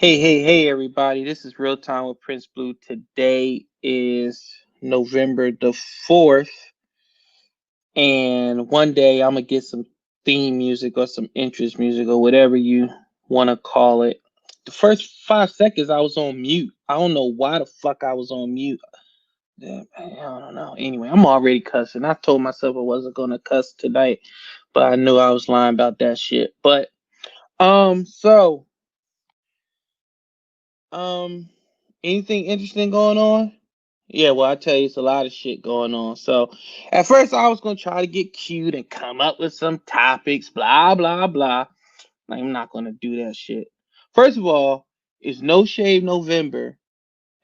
Hey, everybody. This is Real Time with Prince Blue. Today is November the 4th, and one day I'm going to get some theme music or some interest music or whatever you want to call it. The first 5 seconds I was on mute. I don't know why the fuck I was on mute. I don't know. Anyway, I'm already cussing. I told myself I wasn't going to cuss tonight, but I knew I was lying about that shit. But, so, um, anything interesting going on? Yeah, well, I tell you, it's a lot of shit going on. So, at first, I was gonna try to get cute and come up with some topics, blah blah blah. I'm not gonna do that shit. First of all, it's No Shave November,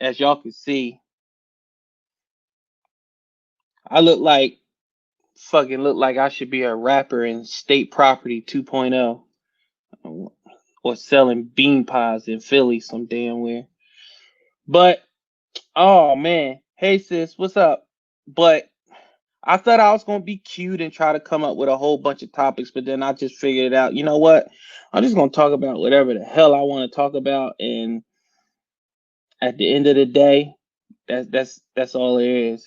as y'all can see. I look like I should be a rapper in State Property 2.0, or selling bean pies in Philly some damn where. But oh man, hey sis, what's up? But I thought I was gonna be cute and try to come up with a whole bunch of topics, but then I just figured it out. You know what? I'm just gonna talk about whatever the hell I want to talk about, and at the end of the day, that's all there is.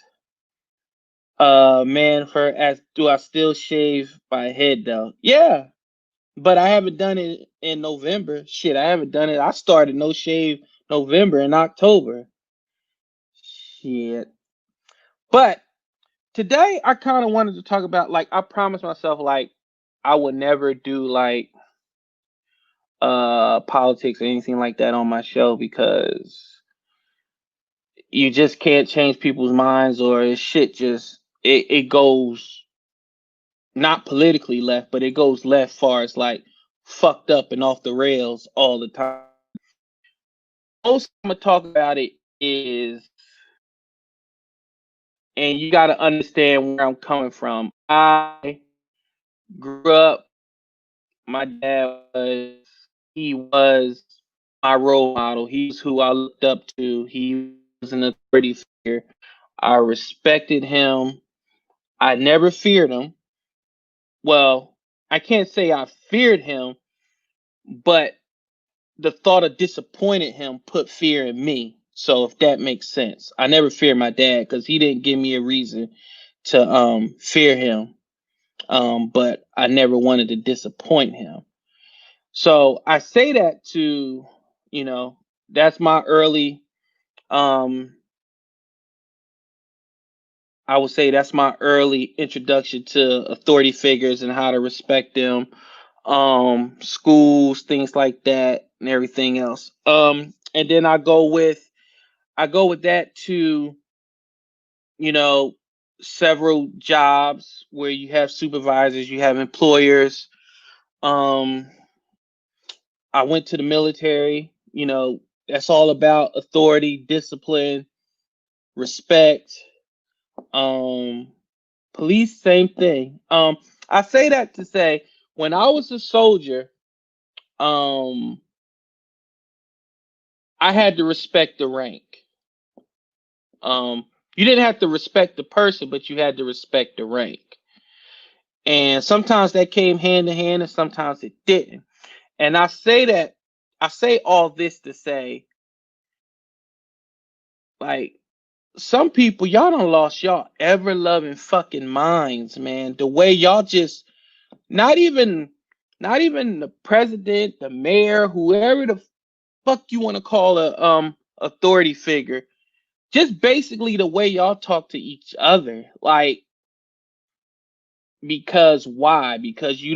Man, for as do I still shave my head though? Yeah, but I haven't done it in November. Shit, I haven't done it. I started No Shave November in October. Shit, but today I kind of wanted to talk about, like, I promised myself, like, I would never do like politics or anything like that on my show, because you just can't change people's minds, or shit just it goes not politically left, but it goes left far as like fucked up and off the rails all the time. Most I'm gonna talk about it is, and you got to understand where I'm coming from. I grew up, my dad was my role model. He's who I looked up to. He was an authority figure. I respected him. I never feared him. Well, I can't say I feared him, but the thought of disappointing him put fear in me. So if that makes sense, I never feared my dad because he didn't give me a reason to fear him. But I never wanted to disappoint him. So I say that to, you know, that's my early, um, I would say that's my early introduction to authority figures and how to respect them, schools, things like that, and everything else. And then I go with that to, you know, several jobs where you have supervisors, you have employers. Um, I went to the military. That's all about authority, discipline, respect. Um, Police, same thing. I say that to say, when I was a soldier, um, I had to respect the rank. You didn't have to respect the person, but you had to respect the rank. And sometimes that came hand in hand, and sometimes it didn't. And I say all this to say, like, some people, y'all done lost y'all ever loving fucking minds, man. The way y'all just, not even not even the president, the mayor, whoever the fuck you want to call a authority figure, just basically the way y'all talk to each other. Like, because why? Because you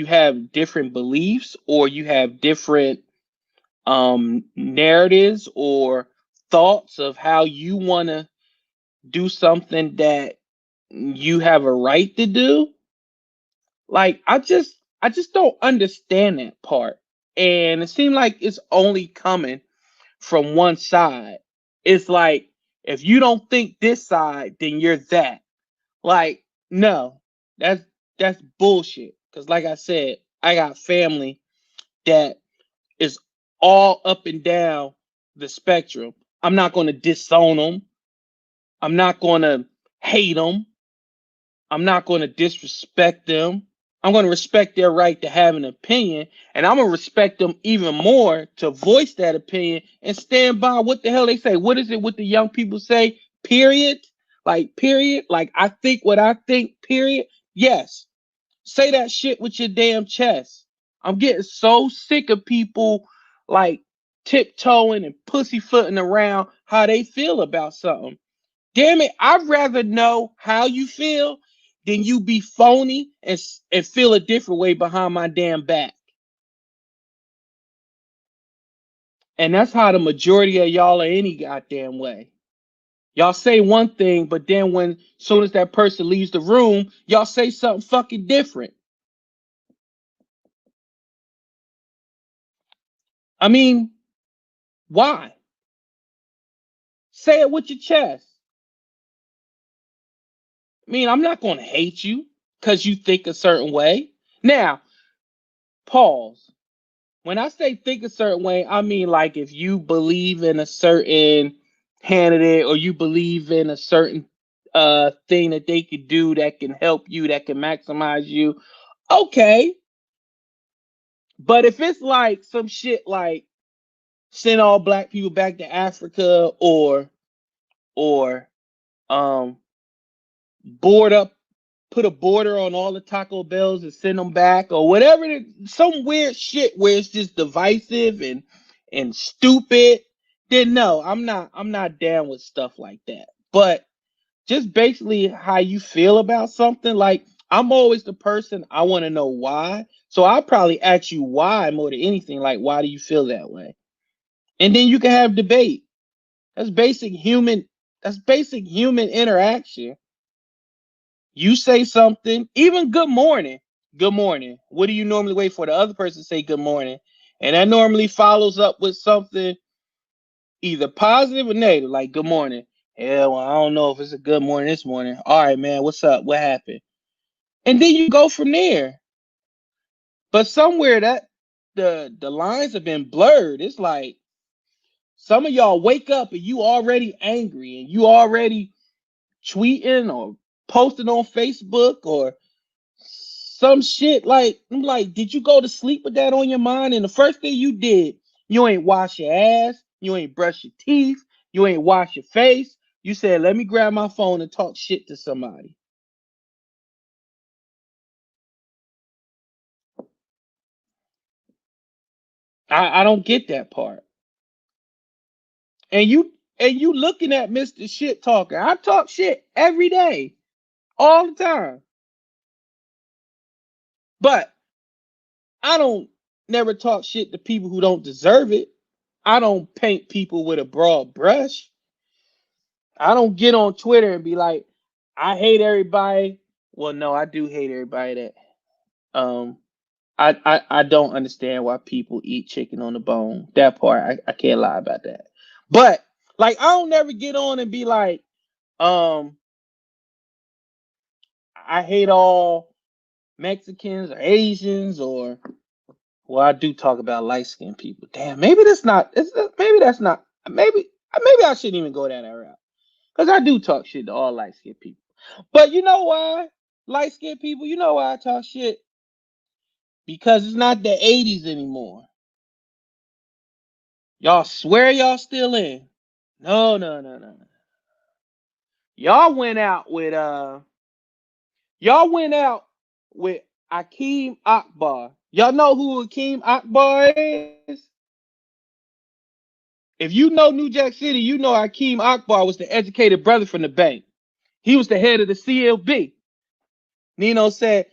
have different beliefs, or you have different narratives or thoughts of how you want to do something that you have a right to do. Like, I just don't understand that part. And it seems like it's only coming from one side. It's like, if you don't think this side, then you're that. Like, no, that's bullshit. Cause like I said, I got family that is all up and down the spectrum. I'm not gonna disown them. I'm not gonna hate them. I'm not gonna disrespect them. I'm going to respect their right to have an opinion, and I'm going to respect them even more to voice that opinion and stand by what the hell they say. What is it what the young people say? Period. Like, period. Like, I think what I think, period. Yes. Say that shit with your damn chest. I'm getting so sick of people like tiptoeing and pussyfooting around how they feel about something. Damn it, I'd rather know how you feel than you be phony and feel a different way behind my damn back. And that's how the majority of y'all are any goddamn way. Y'all say one thing, but then when soon as that person leaves the room, y'all say something fucking different. I mean, why? Say it with your chest. I mean, I'm not going to hate you because you think a certain way. Now, pause. When I say think a certain way, I mean like if you believe in a certain candidate or you believe in a certain thing that they could do that can help you, that can maximize you, okay. But if it's like some shit like send all black people back to Africa or um board up put a border on all the Taco Bells and send them back or whatever, some weird shit where it's just divisive and stupid, then no, I'm not down with stuff like that. But just basically how you feel about something, like I'm always the person I want to know why. So I'll probably ask you why more than anything, like why do you feel that way? And then you can have debate. That's basic human that's basic human interaction. You say something, even good morning. Good morning. What do you normally wait for the other person to say good morning? And that normally follows up with something either positive or negative, like good morning. Yeah, well, I don't know if it's a good morning this morning. All right, man, what's up? What happened? And then you go from there. But somewhere that the lines have been blurred. It's like some of y'all wake up and you already angry and you already tweeting or posting on Facebook or some shit. Like, I'm like, did you go to sleep with that on your mind? And the first thing you did, you ain't wash your ass, you ain't brush your teeth, you ain't wash your face. You said, let me grab my phone and talk shit to somebody. I don't get that part. And you looking at Mr. Shit Talker. I talk shit every day, all the time. But I don't never talk shit to people who don't deserve it. I don't paint people with a broad brush. I don't get on Twitter and be like, I hate everybody. Well, no, I do hate everybody that um I don't understand why people eat chicken on the bone. That part I can't lie about that. But like I don't never get on and be like, um, I hate all Mexicans or Asians or well, I do talk about light skinned people. Damn, maybe that's not maybe that's not maybe I shouldn't even go down that route. Because I do talk shit to all light skinned people. But you know why? Light skinned people, you know why I talk shit? Because it's not the 80s anymore. Y'all swear y'all still in. No, no, no, no. Y'all went out with y'all went out with Akeem Akbar. Y'all know who Akeem Akbar is? If you know New Jack City, you know Akeem Akbar was the educated brother from the bank. He was the head of the CLB. Nino said,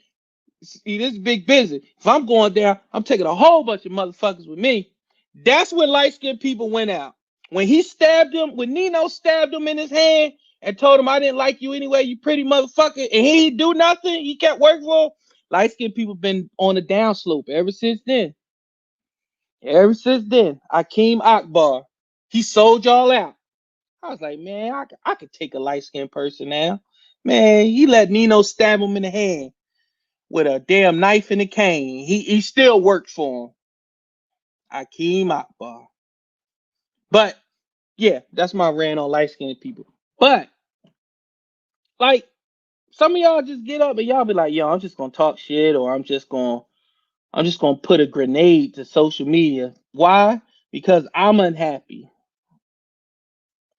see, this is big business. If I'm going there, I'm taking a whole bunch of motherfuckers with me. That's when light skinned people went out. When he stabbed him, when Nino stabbed him in his hand and told him, I didn't like you anyway, you pretty motherfucker, and he didn't do nothing, he kept working for him. Light skinned people been on a downslope ever since then. Ever since then, Akeem Akbar, he sold y'all out. I was like, man, I could take a light skinned person now. Man, he let Nino stab him in the hand with a damn knife and a cane. He still worked for him. Akeem Akbar. But yeah, that's my rant on light skinned people. But like Some of y'all just get up and y'all be like, yo, I'm just gonna talk shit, or I'm just gonna put a grenade to social media. Why? Because I'm unhappy.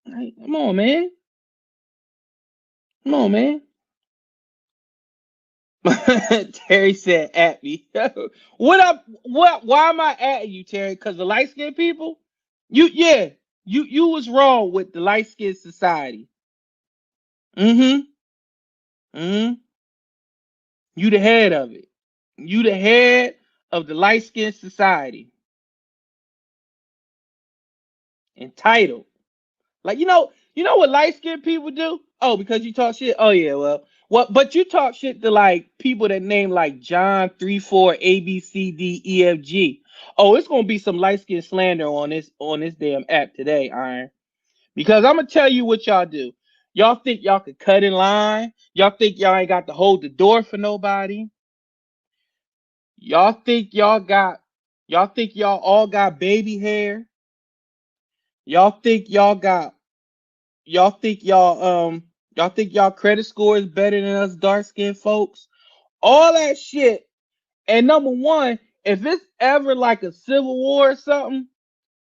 Like, come on, man. Come on, man. Terry said at me. What up? What? Why am I at you, Terry? Because the light skinned people? Yeah. You was wrong with the light skinned society. Mm-hmm. Mm-hmm. You the head of it. You the head of the light skinned society. Entitled. Like you know what light skinned people do? Oh, because you talk shit. Oh yeah, well, what? But you talk shit to like people that name like John 3 4 ABCDEFG. Oh, it's gonna be some light skinned slander on this damn app today, Iron. Because I'm gonna tell you what y'all do. Y'all think y'all could cut in line. Y'all think y'all ain't got to hold the door for nobody. Y'all think y'all all got baby hair. Y'all think y'all got y'all think y'all credit score is better than us dark skinned folks. All that shit. And number one, if it's ever like a civil war or something,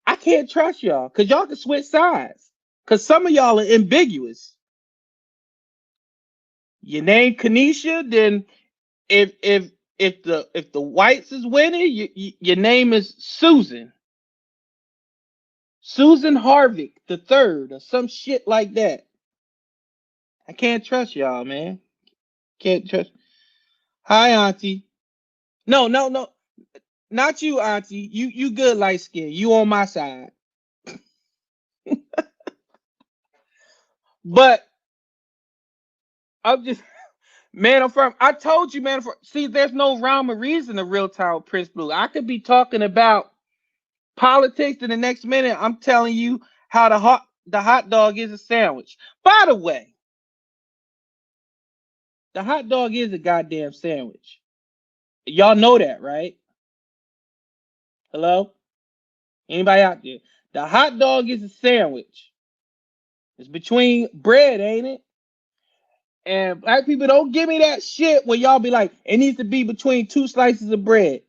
I can't trust y'all because y'all can switch sides. Because some of y'all are ambiguous. Your name Kanisha, then if the whites is winning, your name is Susan Harvick the third or some shit like that. I can't trust y'all, man. Can't trust. Hi, Auntie. No, no, no, not you, Auntie. You good light skin. You on my side. But I'm just man. I'm from. I told you, man. See, there's no rhyme or reason to real time with Prince Blue. I could be talking about politics in the next minute. I'm telling you how the hot dog is a sandwich. By the way, the hot dog is a goddamn sandwich. Y'all know that, right? Hello? Anybody out there? The hot dog is a sandwich. It's between bread, ain't it? And black people don't give me that shit when y'all be like, it needs to be between two slices of bread.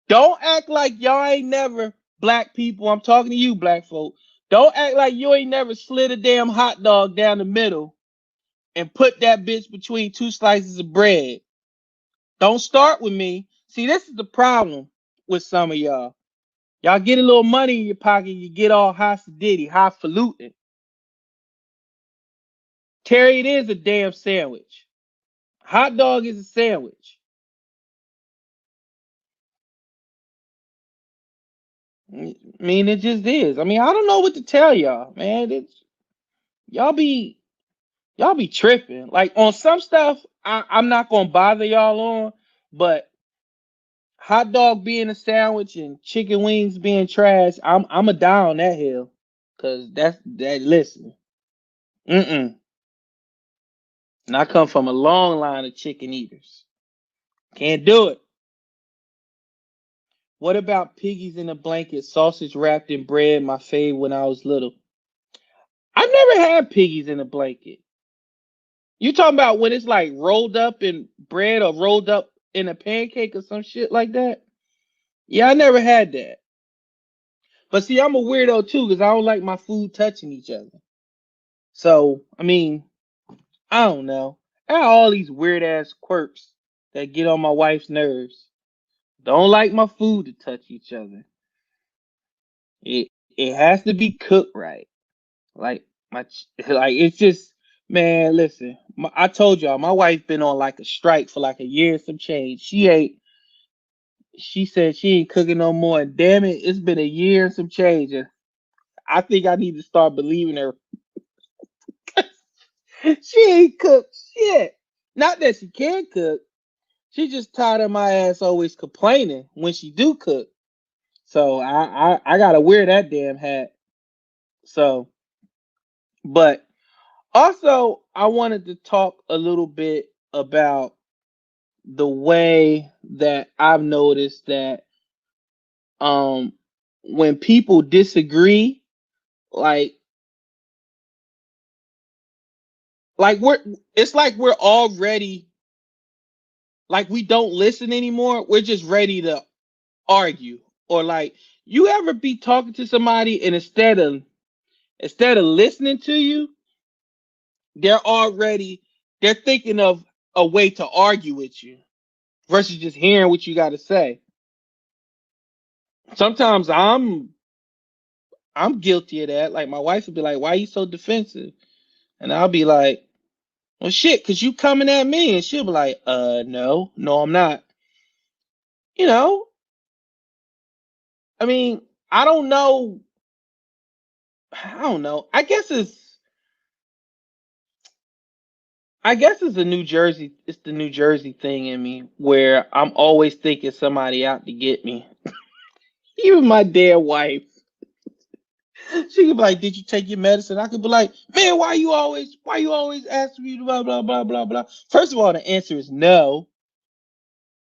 Don't act like y'all ain't never, black people, I'm talking to you, black folk. Don't act like you ain't never slid a damn hot dog down the middle and put that bitch between two slices of bread. Don't start with me. See, this is the problem with some of y'all. Y'all get a little money in your pocket, you get all high sedity, highfalutin. Terry, it is a damn sandwich. Hot dog is a sandwich. I mean, it just is. I mean, I don't know what to tell y'all, man. Y'all be y'all be tripping. Like on some stuff, I'm not gonna bother y'all on, but hot dog being a sandwich and chicken wings being trash, I'm a down that hill. Cause that listen. Mm-mm. And I come from a long line of chicken eaters. Can't do it. What about piggies in a blanket, sausage wrapped in bread? My fave when I was little. I never had piggies in a blanket. You talking about when it's like rolled up in bread or rolled up in a pancake or some shit like that? Yeah, I never had that. But see, I'm a weirdo too because I don't like my food touching each other. So, I mean, I don't know. I got all these weird ass quirks that get on my wife's nerves. Don't like my food to touch each other. It has to be cooked right. Like like it's just man. Listen, I told y'all my wife been on like a strike for like a year and some change. She ain't. She said she ain't cooking no more. And damn it, it's been a year and some change. And I think I need to start believing her. She ain't cooked shit. Not that she can cook. She just tired of my ass always complaining when she do cook. So I gotta wear that damn hat. So, but also I wanted to talk a little bit about the way that I've noticed that um when people disagree, like Like it's like we're already like we don't listen anymore. We're just ready to argue. Or like you ever be talking to somebody and instead of listening to you, they're already they're thinking of a way to argue with you versus just hearing what you got to say. Sometimes I'm guilty of that. Like my wife would be like, "Why are you so defensive?" And I'll be like, "Well, shit, cause you coming at me," and she'll be like, no, no, I'm not." You know, I mean, I don't know. I don't know. I guess it's a New Jersey. It's the New Jersey thing in me where I'm always thinking somebody out to get me. Even my damn wife. She could be like, "Did you take your medicine?" I could be like, "Man, why you always asking me blah blah blah blah blah?" First of all, the answer is no,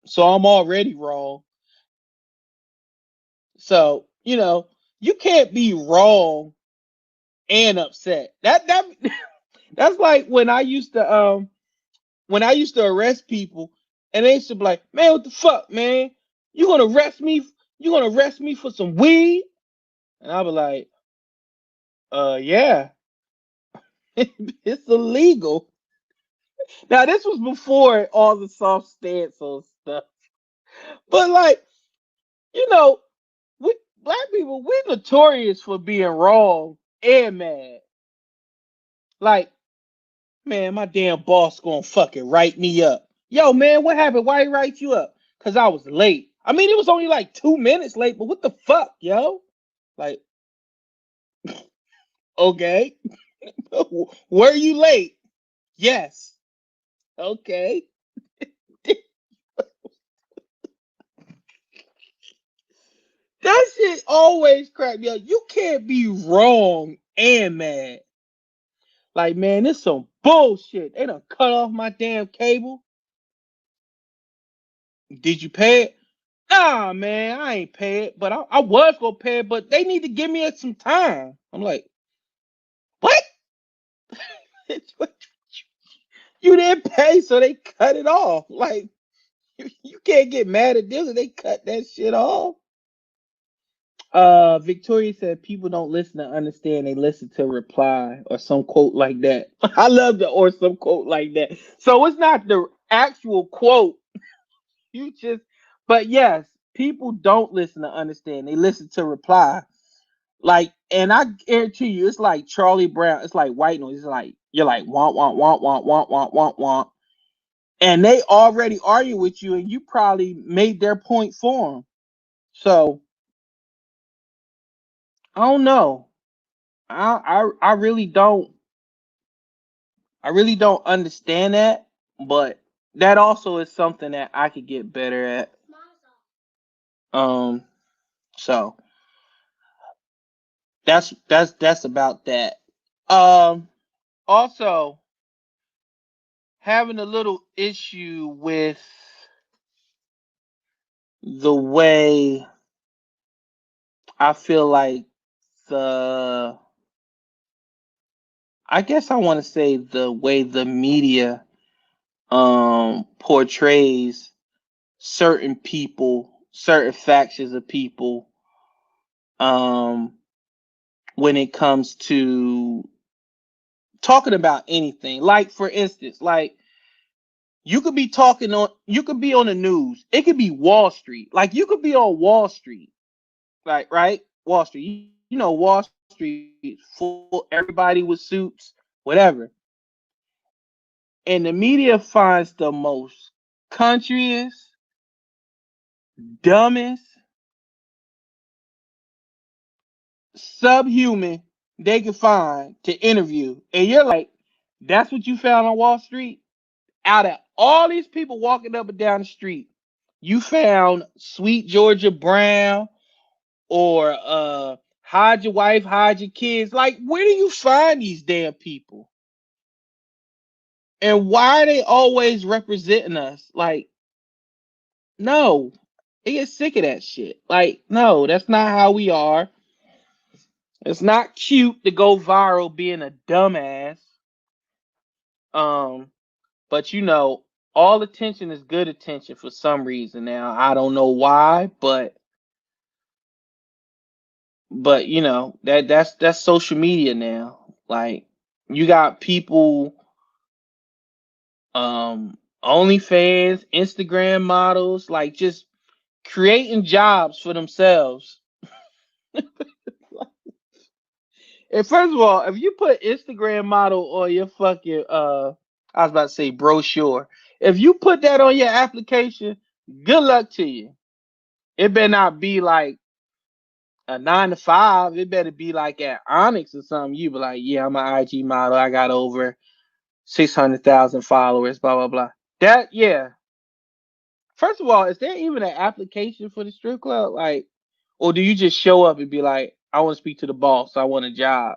so I'm already wrong. So you can't be wrong and upset. That's like when I used to arrest people, and they used to be like, "Man, what the fuck, man? You gonna arrest me? You gonna arrest me for some weed?" And I'll be like, yeah, it's illegal." Now this was before all the soft stance on stuff, but like you know, we black people we're notorious for being wrong and mad. Like, man, my damn boss gonna fucking write me up. Yo, man, what happened? Why he write you up? Cause I was late. I mean, it was only like 2 minutes late, but what the fuck, yo? Like, okay, were you late? Yes. Okay. That shit always crack me up. You can't be wrong and mad. Like, man, this some bullshit. They done cut off my damn cable. Did you pay it? Nah, man, I ain't pay it, but I was gonna pay it, but they need to give me some time. I'm like, what? You didn't pay, so they cut it off. Like, you can't get mad at them if they cut that shit off. Victoria said people don't listen to understand, they listen to reply or some quote like that. I love the or some quote like that. So it's not the actual quote. You just but yes, people don't listen to understand, they listen to reply. Like, and I guarantee you, it's like Charlie Brown. It's like white noise. It's like you're like want want want want want want want want, and they already argue with you, and you probably made their point for them. So I don't know. I really don't. I really don't understand that, but that also is something that I could get better at. Um, so that's about that. Um, Also having a little issue with the way I feel like the I guess I want to say the way the media portrays certain people, certain factions of people um when it comes to talking about anything. Like for instance, like you could be on the news. It could be Wall Street. Like you could be on Wall Street. Like right? Wall Street. You know Wall Street full everybody with suits, whatever. And the media finds the most countryest, dumbest, subhuman they can find to interview. And you're like, that's what you found on Wall Street? Out of all these people walking up and down the street, you found Sweet Georgia Brown or hide your wife, hide your kids. Like, where do you find these damn people? And why are they always representing us? Like, no. I get sick of that shit. Like, no, that's not how we are. It's not cute to go viral being a dumbass. Um, but all attention is good attention for some reason now. I don't know why, but that's social media now. Like you got people OnlyFans, Instagram models, like just creating jobs for themselves. And first of all, if you put Instagram model on your fucking I was about to say brochure. If you put that on your application, good luck to you. It better not be like a 9 to 5. It better be like at Onyx or something. You be like, yeah, I'm an IG model. I got over 600,000 followers. Blah blah blah. That yeah. First of all, is there even an application for the strip club? Like, or do you just show up and be like, I want to speak to the boss. I want a job.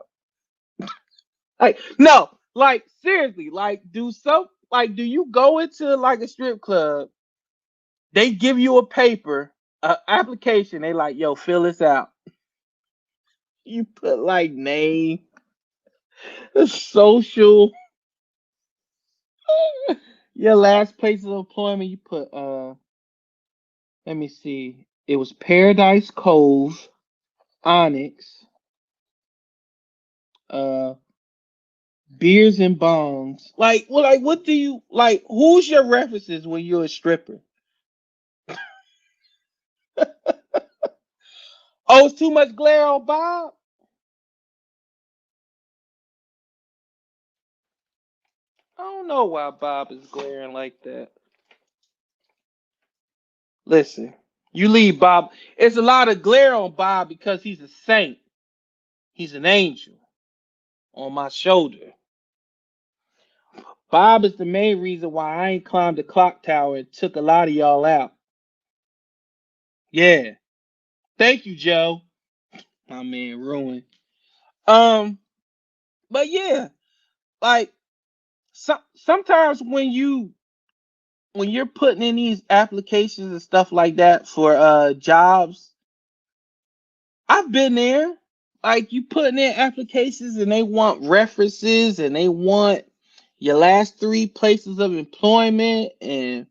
Like, no, like seriously, do you go into like a strip club? They give you a paper, a application. They like, yo, fill this out. You put like name, social, your last place of employment. You put let me see. It was Paradise Cove, Onyx, uh, beers and bongs. Like what do you like? Who's your references when you're a stripper? Oh, it's too much glare on Bob. I don't know why Bob is glaring like that. Listen, you leave Bob. It's a lot of glare on Bob because he's a saint. He's an angel on my shoulder. Bob is the main reason why I ain't climbed the clock tower and took a lot of y'all out. Yeah. Thank you, Joe. My man ruined. Um, but yeah, like sometimes when you're putting in these applications and stuff like that for jobs, I've been there. Like you putting in applications and they want references and they want your last 3 places of employment and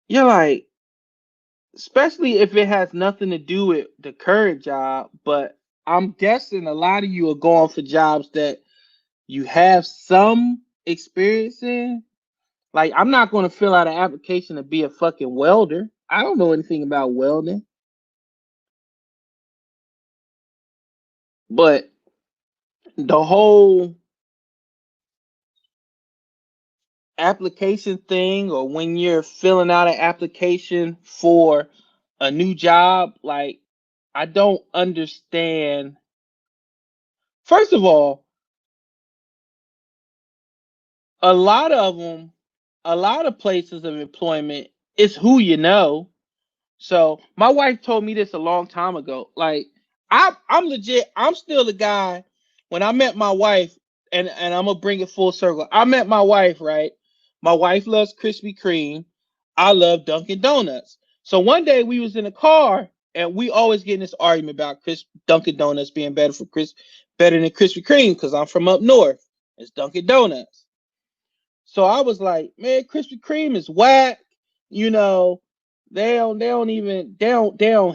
you're like, especially if it has nothing to do with the current job, but I'm guessing a lot of you are going for jobs that you have some experience in. Like I'm not going to fill out an application to be a fucking welder. I don't know anything about welding. But the whole application thing, or when you're filling out an application for a new job, like I don't understand. First of all, a lot of them, a lot of places of employment is who you know. So my wife told me this a long time ago. Like I'm legit. I'm still the guy. When I met my wife, and I'm gonna bring it full circle. I met my wife, right? My wife loves Krispy Kreme. I love Dunkin' Donuts. So one day we was in a car, and we always get in this argument about Dunkin' Donuts being better than Krispy Kreme because I'm from up north. It's Dunkin' Donuts. So I was like, man, Krispy Kreme is whack. You know, they don't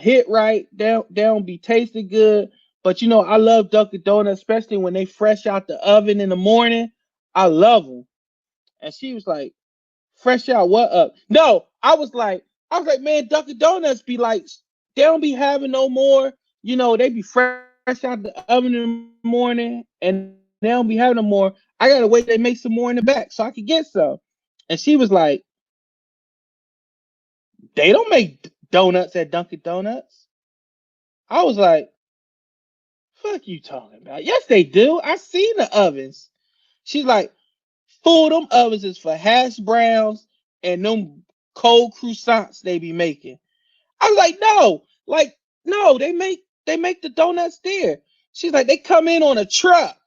hit right. They don't be tasting good. But I love Dunkin' Donuts, especially when they fresh out the oven in the morning. I love them. And she was like, fresh out what up? No, I was like, man, Dunkin' Donuts be like, they don't be having no more. They be fresh out the oven in the morning, and they don't be having no more. I gotta wait till they make some more in the back so I could get some. And she was like, they don't make donuts at Dunkin' Donuts. I was like, fuck you talking about? Yes, they do. I seen the ovens. She's like, fool, them ovens is for hash browns and them cold croissants they be making. I was like, no, they make the donuts there. She's like, they come in on a truck.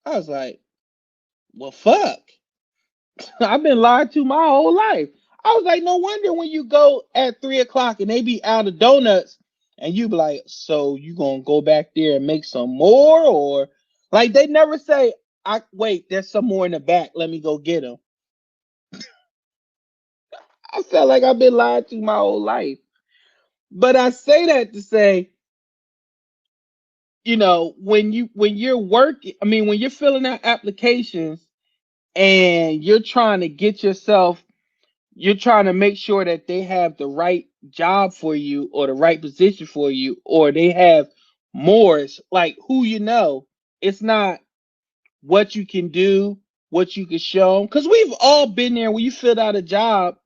I was like, well, fuck. I've been lied to my whole life. I was like, no wonder when you go at 3 o'clock and they be out of donuts, and you be like, so you gonna go back there and make some more, or like they never say, I wait, there's some more in the back. Let me go get them. I felt like I've been lied to my whole life. But I say that to say, when you're working, I mean, when you're filling out applications and you're trying to get yourself, you're trying to make sure that they have the right job for you or the right position for you, or they have more. It's like who you know. It's not what you can do, what you can show. Because we've all been there when you filled out a job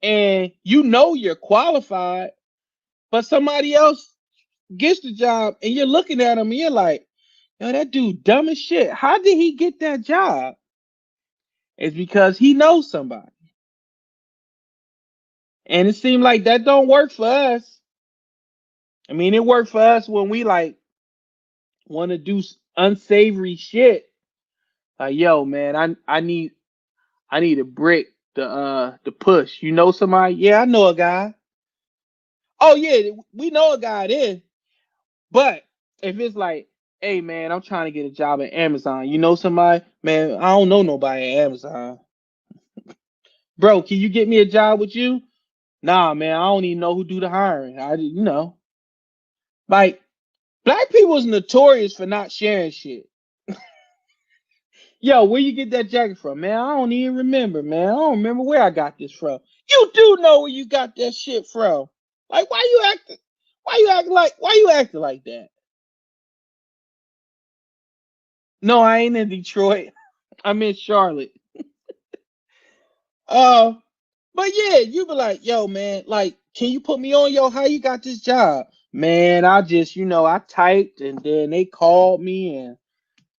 and you know you're qualified, but somebody else gets the job and you're looking at him and you're like, yo, that dude dumb as shit. How did he get that job? It's because he knows somebody. And it seemed like that don't work for us. I mean, it worked for us when we like want to do unsavory shit. Like, yo, man, I need a brick to push. You know somebody? Yeah, I know a guy. Oh yeah, we know a guy there. But if it's like, hey man, I'm trying to get a job at Amazon. You know somebody? Man, I don't know nobody at Amazon. Bro, can you get me a job with you? Nah, man, I don't even know who do the hiring. Like black people is notorious for not sharing shit. Yo, where you get that jacket from, man? I don't even remember, man. I don't remember where I got this from. You do know where you got that shit from. Like, why you acting like that? No, I ain't in Detroit. I'm in Charlotte. Uh, but yeah, you be like, yo, man, like, can you put me on, yo? How you got this job? Man, I just, I typed and then they called me and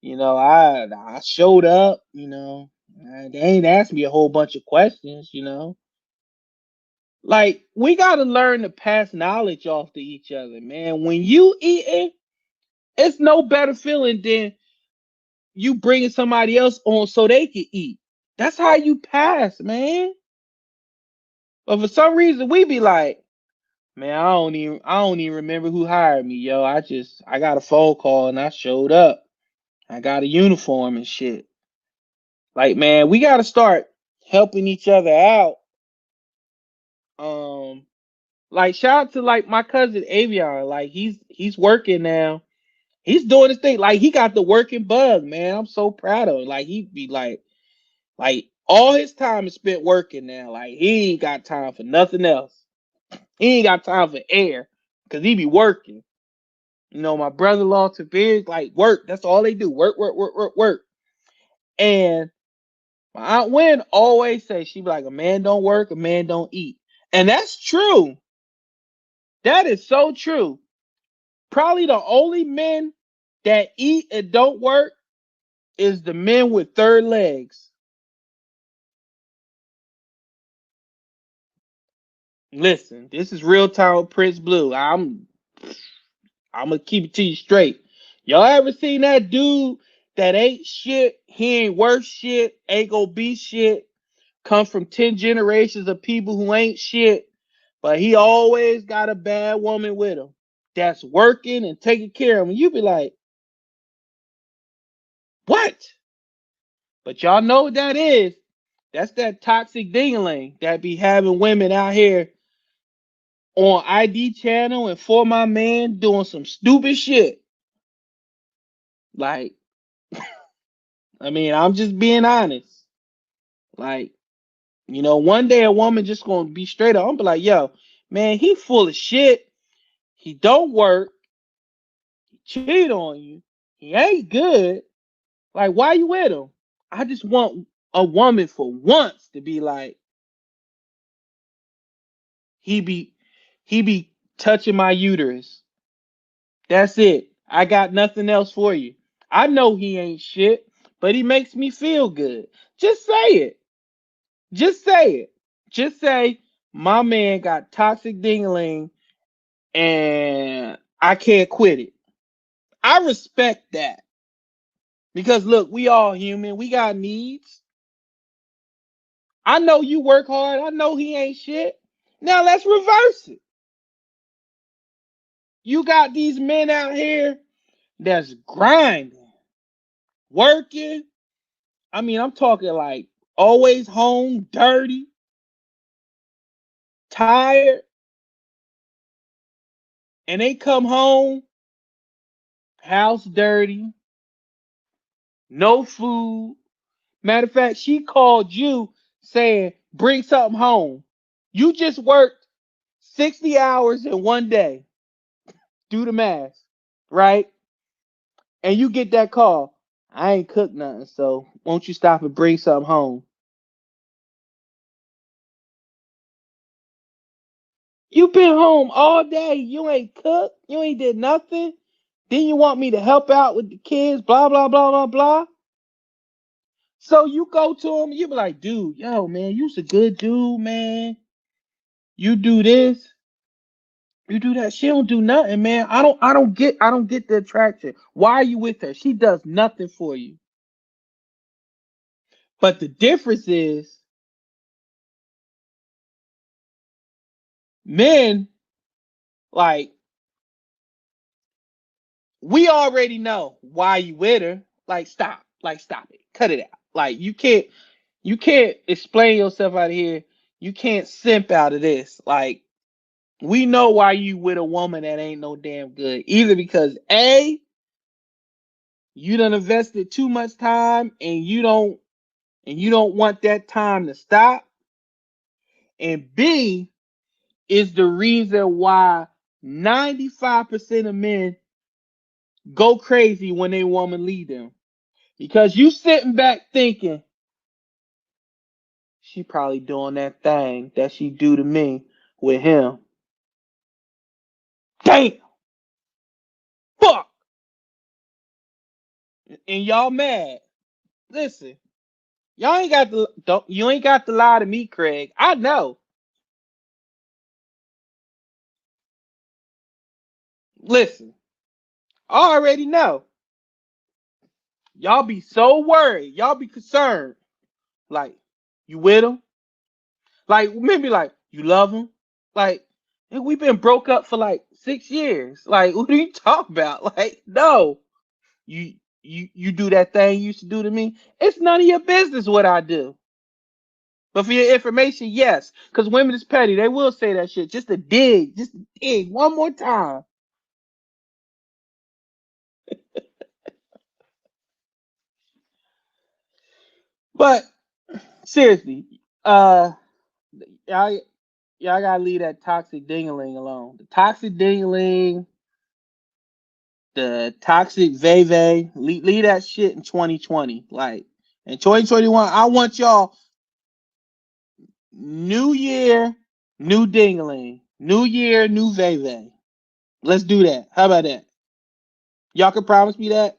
I showed up, they ain't asked me a whole bunch of questions. Like, we gotta learn to pass knowledge off to each other, man. When you eating, it's no better feeling than you bringing somebody else on so they can eat. That's how you pass, man. But for some reason, we be like, man, I don't even remember who hired me, yo. I got a phone call and I showed up. I got a uniform and shit. Like, man, we gotta start helping each other out. Um, like shout out to like my cousin Avion. Like he's working now. He's doing his thing. Like he got the working bug, man. I'm so proud of him. Like he be like all his time is spent working now. Like he ain't got time for nothing else. He ain't got time for air because he be working. My brother-in-law to big like work. That's all they do. Work, work, work, work, work. And my Aunt Wynn always say she be like, a man don't work, a man don't eat. And that's true. That is so true. Probably the only men that eat and don't work is the men with third legs. Listen, this is real time with Prince Blue. I'm gonna keep it to you straight. Y'all ever seen that dude that ain't shit? He ain't worth shit. Ain't gonna be shit. Come from 10 generations of people who ain't shit, but he always got a bad woman with him that's working and taking care of him. You be like, what? But y'all know what that is. That's that toxic dingling that be having women out here on ID channel and for my man doing some stupid shit. Like, I mean, I'm just being honest. Like, one day a woman just gonna be straight up. I'm be like, yo, man, he full of shit. He don't work. He cheat on you. He ain't good. Like, why you with him? I just want a woman for once to be like, he be he be touching my uterus. That's it. I got nothing else for you. I know he ain't shit, but he makes me feel good. Just say it. Just say it. Just say my man got toxic dingling and I can't quit it. I respect that. Because look, we all human. We got needs. I know you work hard. I know he ain't shit. Now let's reverse it. You got these men out here that's grinding. working. I mean, I'm talking like always home, dirty, tired, and they come home, house dirty, no food. Matter of fact, she called you saying, bring something home. You just worked 60 hours in one day. Do the math, right? And you get that call. I ain't cooked nothing, so won't you stop and bring something home? You been home all day. You ain't cooked. You ain't did nothing. Then you want me to help out with the kids, blah, blah, blah, blah, blah. So you go to him, you be like, dude, yo, man, you's a good dude, man. You do this, you do that. She don't do nothing, man. I don't get the attraction. Why are you with her? She does nothing for you. But the difference is men, like, we already know why you with her. Like, stop. Like, stop it. Cut it out. Like, you can't explain yourself out of here. You can't simp out of this. Like, we know why you with a woman that ain't no damn good. Either because A, you done invested too much time and you don't want that time to stop. And B is the reason why 95% of men go crazy when they woman leave them. Because you sitting back thinking, she probably doing that thing that she do to me with him. Damn, fuck. And y'all mad. Listen, y'all ain't got to don't you ain't got to lie to me, Craig. I know. Listen, I already know. Y'all be so worried. Y'all be concerned. Like, you with him? Like, maybe like, you love him? Like, we've been broke up for like 6 years. Like, what are you talking about? Like, no. You you do that thing you used to do to me. It's none of your business what I do. But for your information, yes. Because women is petty. They will say that shit just to dig. Just to dig one more time. But seriously, y'all, y'all gotta leave that toxic dingaling alone. The toxic dingaling, the toxic veve, leave that shit in 2020. Like in 2021, I want y'all new year, new dingaling, new year, new veve. Let's do that. How about that? Y'all can promise me that?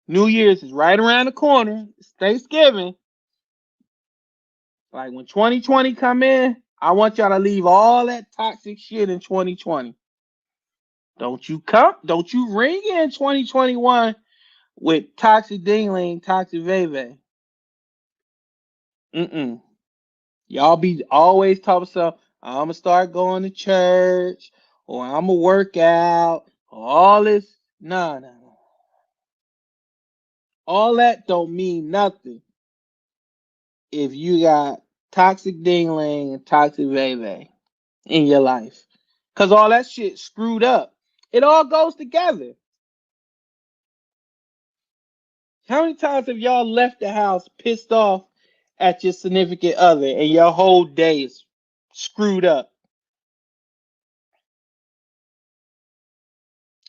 New Year's is right around the corner. It's Thanksgiving. Like when 2020 come in, I want y'all to leave all that toxic shit in 2020. Don't you ring in 2021 with toxic dingling, toxic veve. Mm-mm. Y'all be always talking stuff. I'm gonna start going to church, or I'm gonna work out, or all this. No, no, no. All that don't mean nothing if you got toxic dingling and toxic veve in your life. Cause all that shit screwed up. It all goes together. How many times have y'all left the house pissed off at your significant other and your whole day is screwed up?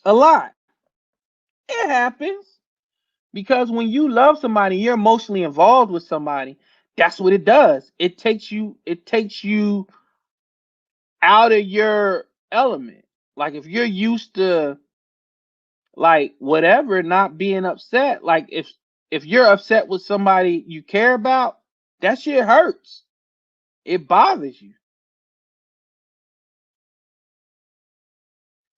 A lot. It happens. Because when you love somebody, you're emotionally involved with somebody. That's what it does. It takes you out of your element. Like if you're used to like whatever, not being upset, like if you're upset with somebody you care about, that shit hurts. It bothers you.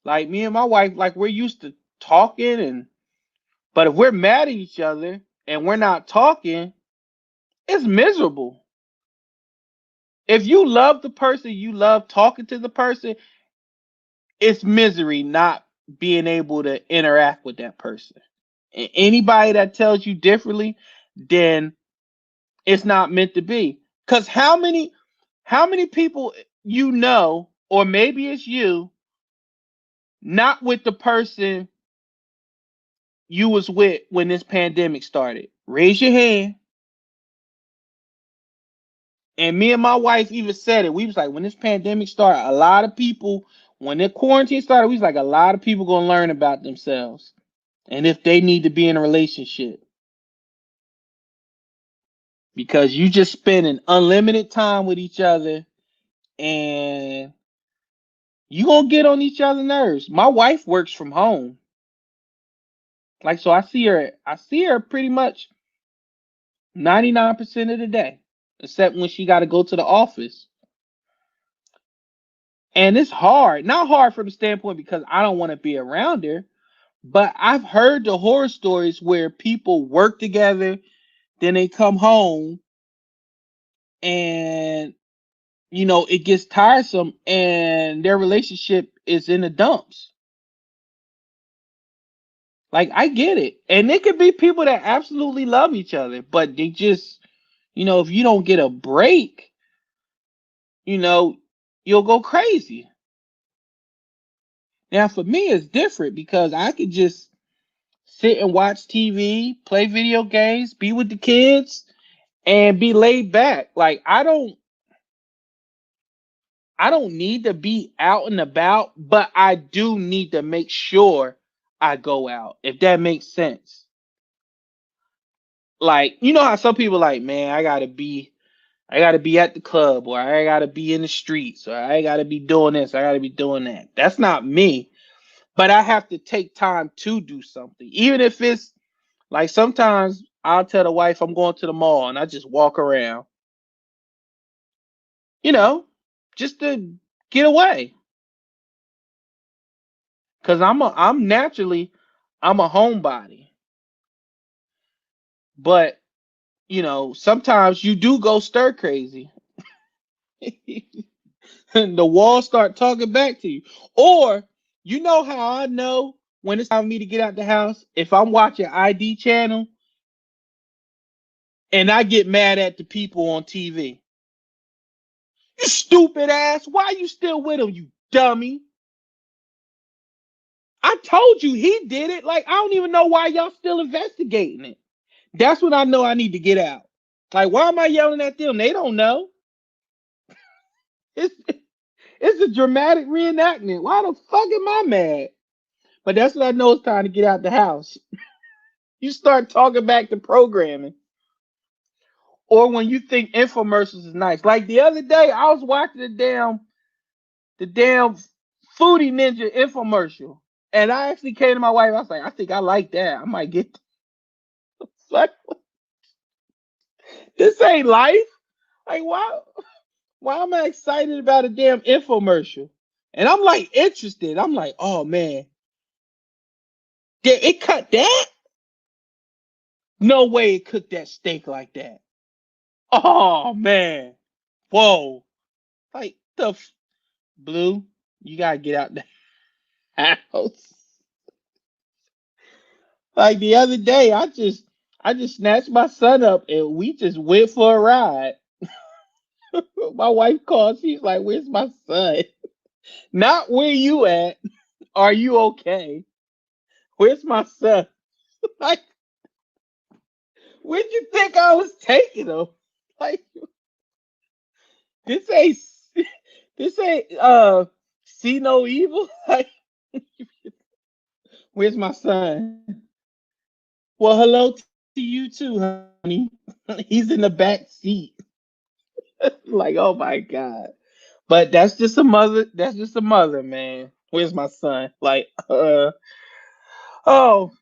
Like me and my wife, like we're used to talking and but if we're mad at each other and we're not talking, it's miserable. If you love the person, you love talking to the person, it's misery not being able to interact with that person. Anybody that tells you differently, then it's not meant to be. Cause how many people you know, or maybe it's you, not with the person you was with when this pandemic started. Raise your hand. And me and my wife even said it. We was like, when this pandemic started, a lot of people, when the quarantine started, we was like, a lot of people gonna learn about themselves and if they need to be in a relationship, because you just spending unlimited time with each other, and you gonna get on each other's nerves. My wife works from home, like, so I see her pretty much 99% of the day, except when she got to go to the office. And it's hard, not hard from the standpoint because I don't want to be around her, but I've heard the horror stories where people work together, then they come home, and it gets tiresome and their relationship is in the dumps. Like, I get it. And it could be people that absolutely love each other, but they just, if you don't get a break, you know, you'll go crazy. Now, for me, it's different because I could just sit and watch TV, play video games, be with the kids, and be laid back. Like, I don't need to be out and about, but I do need to make sure I go out, if that makes sense. Like, you know how some people like, man, I gotta be at the club, or I gotta be in the streets, or I gotta be doing this, I gotta be doing that. That's not me. But I have to take time to do something. Even if it's like, sometimes I'll tell the wife I'm going to the mall and I just walk around, you know, just to get away. Cause I'm a homebody. But sometimes you do go stir crazy. And the walls start talking back to you. Or, you know how I know when it's time for me to get out the house? If I'm watching ID channel and I get mad at the people on TV. You stupid ass. Why you still with him, you dummy? I told you he did it. Like, I don't even know why y'all still investigating it. That's when I know I need to get out. Like, why am I yelling at them? They don't know. It's it's a dramatic reenactment. Why the fuck am I mad? But that's when I know it's time to get out the house. You start talking back to programming. Or when you think infomercials is nice. Like the other day, I was watching the damn Foodie Ninja infomercial. And I actually came to my wife. I was like, I think I like that. I might get like, this ain't life. Like, why am I excited about a damn infomercial? And I'm like interested. I'm like, oh man, did it cut that? No way it cooked that steak like that. Oh man. Whoa. Like Blue, you gotta get out the house. Like the other day, I just snatched my son up and we just went for a ride. My wife called, she's like, where's my son? Not where you at. Are you okay? Where's my son? Like, where'd you think I was taking him? Like, this ain't this ain't see no evil. Like, where's my son? Well, hello to you too, honey. He's in the back seat. Like, oh my God. But that's just a mother. That's just a mother, man. Where's my son? Like, oh,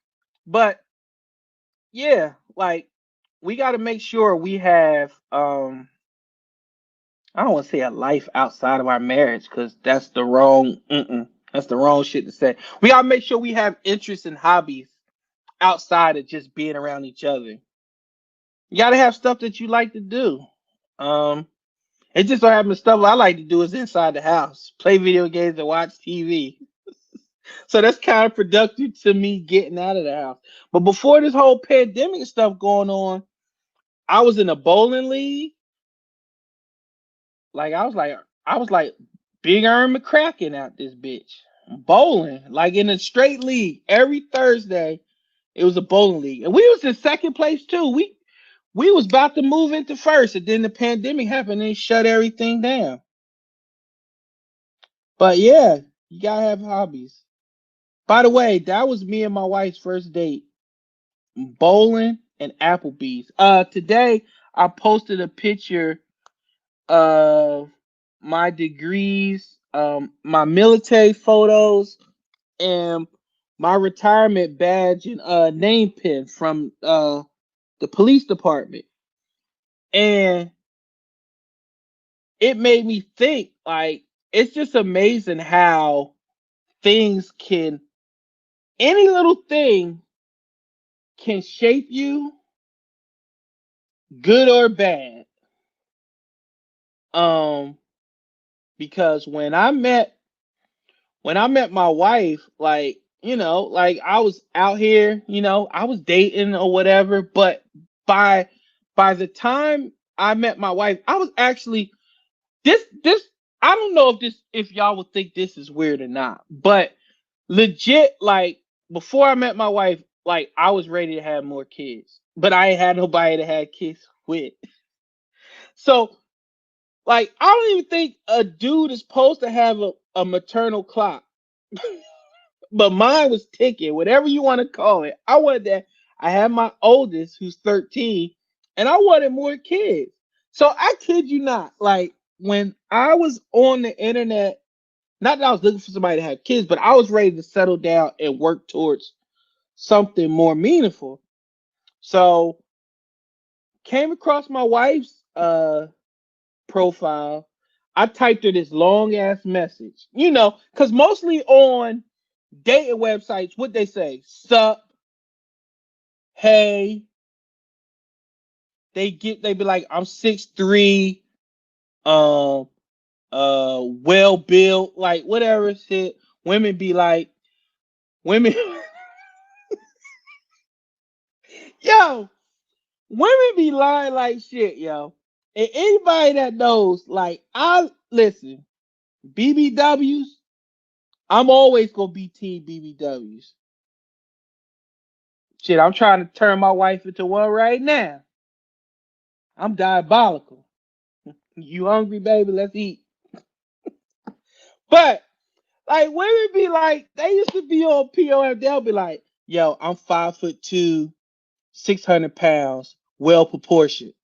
but yeah, like, we got to make sure we have I don't want to say a life outside of our marriage, because that's the wrong that's the wrong shit to say. We got to make sure we have interests and hobbies outside of just being around each other. You got to have stuff that you like to do. Um, it just so happens stuff I like to do is inside the house, play video games and watch TV. So that's kind of productive to me getting out of the house. But before this whole pandemic stuff going on, I was in a bowling league. Like I was like Big Earn McCracken out this bitch. Bowling. Like in a straight league. Every Thursday it was a bowling league. And we was in second place too. We was about to move into first, and then the pandemic happened and it shut everything down. But yeah, you gotta have hobbies. By the way, that was me and my wife's first date. Bowling and Applebee's. Today I posted a picture of my degrees, my military photos, and my retirement badge and name pin from the police department. And it made me think, like, it's just amazing how things can, any little thing can shape you, good or bad. Um, because when I met my wife, like, like I was out here, I was dating or whatever, but by by the time I met my wife, I was actually this I don't know if y'all would think this is weird or not, but legit, like, before I met my wife, like, I was ready to have more kids, but I ain't had nobody to have kids with. So, like, I don't even think a dude is supposed to have a maternal clock. But mine was ticking, whatever you want to call it. I wanted that. I had my oldest, who's 13, and I wanted more kids. So I kid you not, like, when I was on the internet, not that I was looking for somebody to have kids, but I was ready to settle down and work towards something more meaningful. So came across my wife's profile. I typed her this long ass message, because mostly on dating websites, what they say, sup, hey, they be like, I'm 6'3", um, well built, like whatever shit. Women be like, women, yo, women be lying like shit, yo. And anybody that knows, like, I listen, BBWs, I'm always gonna be team BBWs. Shit, I'm trying to turn my wife into one right now. I'm diabolical. You hungry, baby? Let's eat. But like, women be like, they used to be on POF. They'll be like, "Yo, I'm 5'2", 600 pounds, well proportioned."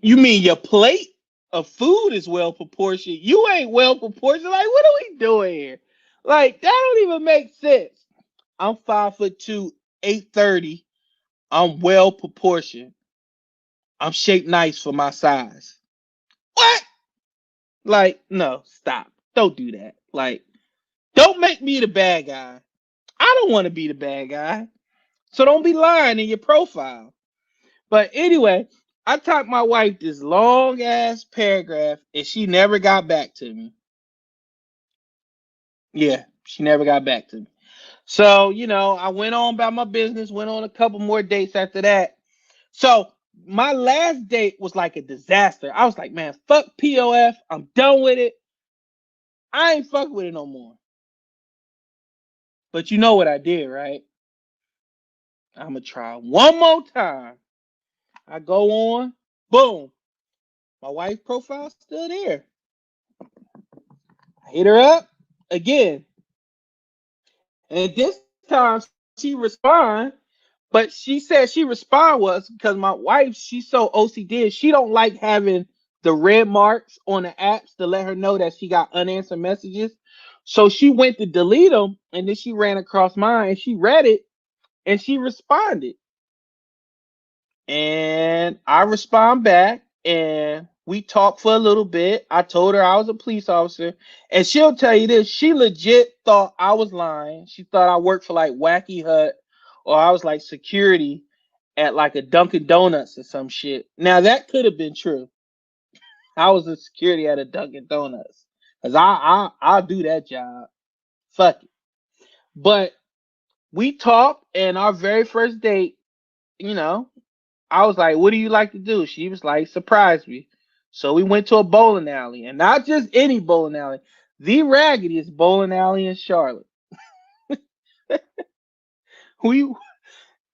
You mean your plate of food is well proportioned? You ain't well proportioned. Like, what are we doing here? Like, that don't even make sense. I'm 5'2", 830. I'm well proportioned. I'm shaped nice for my size. What? Like, no, stop. Don't do that. Like, don't make me the bad guy. I don't want to be the bad guy. So don't be lying in your profile. But anyway, I typed my wife this long ass paragraph and she never got back to me. Yeah, she never got back to me. So, I went on about my business, went on a couple more dates after that. So my last date was like a disaster. I was like, man, fuck POF. I'm done with it. I ain't fucking with it no more. But you know what I did, right? I'm gonna try one more time. I go on, boom. My wife's profile still there. I hit her up again. And this time she respond, but she said she respond was because my wife, she's so OCD. She don't like having the red marks on the apps to let her know that she got unanswered messages. So she went to delete them, and then she ran across mine and she read it and she responded. And I respond back and we talked for a little bit. I told her I was a police officer, and she'll tell you this, she legit thought I was lying. She thought I worked for like Wacky Hut, or I was like security at like a Dunkin' Donuts or some shit. Now that could have been true. I was a security at a Dunkin' Donuts. Cause I'll do that job. Fuck it. But we talked, and our very first date, you know, I was like, "What do you like to do?" She was like, "Surprise me." So we went to a bowling alley, and not just any bowling alley, the raggediest bowling alley in Charlotte. We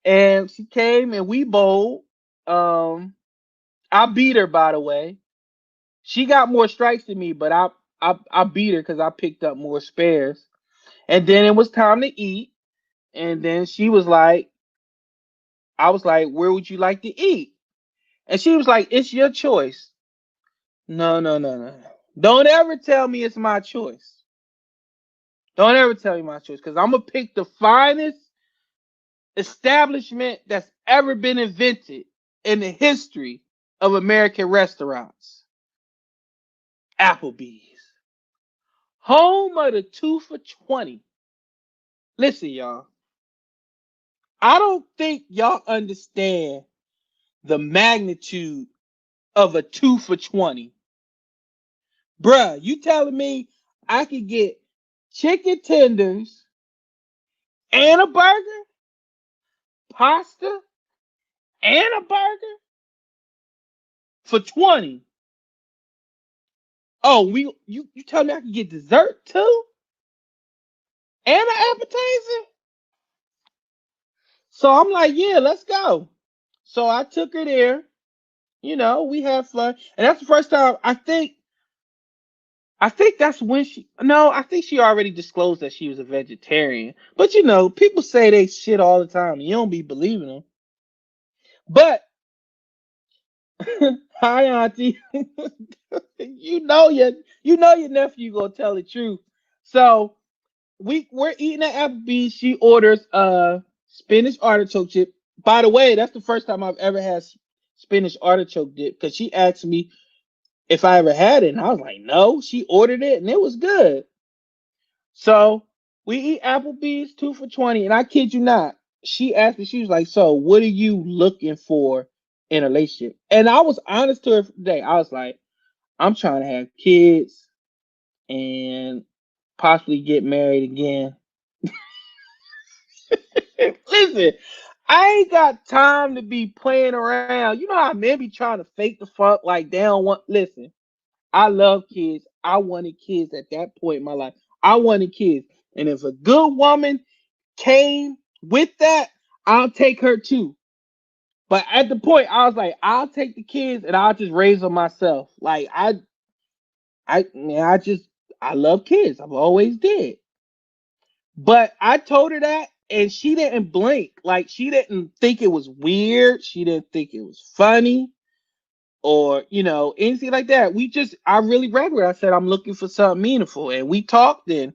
and she came and we bowled. Um, I beat her, by the way. She got more strikes than me, but I beat her because I picked up more spares. And then it was time to eat. And then she was like, I was like, "Where would you like to eat?" And she was like, "It's your choice." No, no, no, no, no. Don't ever tell me it's my choice. Don't ever tell me my choice because I'm gonna pick the finest establishment that's ever been invented in the history of American restaurants. Applebee's. Home of the 2 for 20. Listen, y'all. I don't think y'all understand the magnitude of a 2 for 20. Bruh, you telling me I could get chicken tenders and a burger, pasta and a burger for 20? Oh, you tell me I could get dessert too and an appetizer? So I'm like, yeah, let's go. So I took her there. We had fun, and that's the first time I think that's when she. No, I think she already disclosed that she was a vegetarian. But people say they shit all the time. And you don't be believing them. But hi, auntie. you know your nephew gonna tell the truth. So we're eating at Applebee's. She orders spinach artichoke chip. By the way, that's the first time I've ever had spinach artichoke dip because she asked me if I ever had it, and I was like, no. She ordered it, and it was good. So we eat Applebee's 2 for 20, and I kid you not. She asked me, she was like, "So, what are you looking for in a relationship?" And I was honest to her today. I was like, "I'm trying to have kids and possibly get married again." Listen, I ain't got time to be playing around. You know how men be trying to fake the fuck like they don't want. Listen, I love kids. I wanted kids at that point in my life. I wanted kids. And if a good woman came with that, I'll take her too. But at the point, I was like, I'll take the kids and I'll just raise them myself. Like I love kids. I've always did. But I told her that, and she didn't blink. Like she didn't think it was weird. She didn't think it was funny or anything like that. I really read her. I said I'm looking for something meaningful, and we talked, and